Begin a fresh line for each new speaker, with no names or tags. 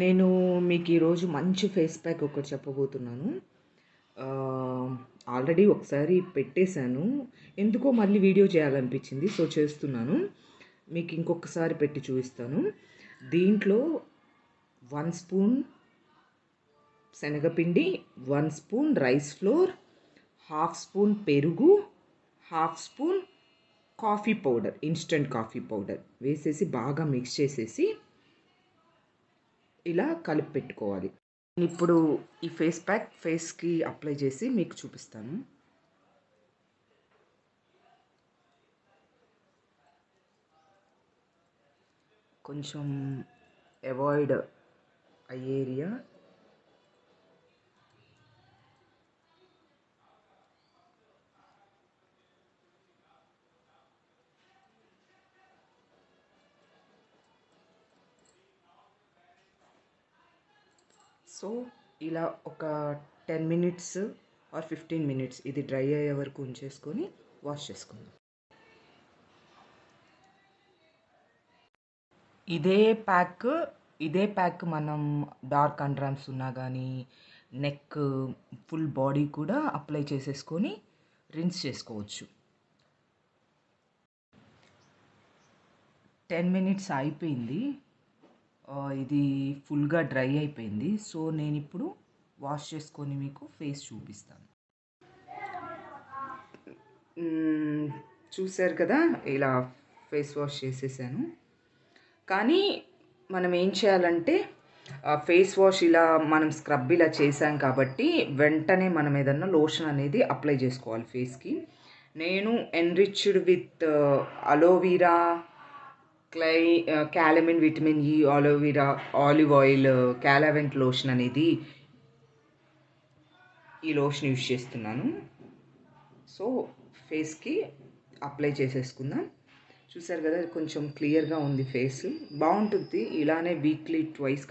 నేను మీకు ఈరోజు మంచి ఫేస్ ప్యాక్ ఒకటి చెప్పబోతున్నాను. ఆల్రెడీ ఒకసారి పెట్టేశాను. ఎందుకో మళ్ళీ వీడియో చేయాలనిపించింది. సో చేస్తున్నాను. మీకు ఇంకొకసారి పెట్టి చూపిస్తాను. దీంట్లో 1 స్పూన్ శనగపిండి, 1 spoon rice flour, half spoon పెరుగు, half spoon coffee powder, instant coffee powder వేసేసి బాగా మిక్స్ చేసేసి ఇలా కలిపి పెట్టుకోవాలి. ఇప్పుడు ఈ ఫేస్ ప్యాక్ ఫేస్కి అప్లై చేసి మీకు చూపిస్తాను. కొంచెం అవాయిడ్ ఐ ఏరియా సో ఇలా ఒక 10 మినిట్స్ ఆర్ 15 మినిట్స్ ఇది డ్రై అయ్యే వరకు ఉంచేసుకొని వాష్ చేసుకుందాం. ఇదే ప్యాక్ మనం డార్క్ అండర్ఆర్మ్స్ ఉన్నా కానీ నెక్ ఫుల్ బాడీ కూడా అప్లై చేసేసుకొని రిన్స్ చేసుకోవచ్చు. 10 మినిట్స్ అయిపోయింది. ఇది ఫుల్గా డ్రై అయిపోయింది. సో నేను ఇప్పుడు వాష్ చేసుకొని మీకు ఫేస్ చూపిస్తాను. చూశారు కదా, ఇలా ఫేస్ వాష్ చేసేసాను. కానీ మనం ఏం చేయాలంటే ఫేస్ వాష్ ఇలా మనం స్క్రబ్ ఇలా చేసాం కాబట్టి వెంటనే మనం ఏదన్నా లోషన్ అనేది అప్లై చేసుకోవాలి ఫేస్కి. నేను enriched with aloe vera, calamine, vitamin E, aloe vera, olive oil, క్యాలవెంట్ లోషన్ అనేది ఈ లోషన్ యూజ్ చేస్తున్నాను. సో ఫేస్కి అప్లై చేసేసుకుందాం. చూసారు కదా, కొంచెం క్లియర్గా ఉంది ఫేస్. బాగుంటుంది. ఇలానే వీక్లీ ట్వైస్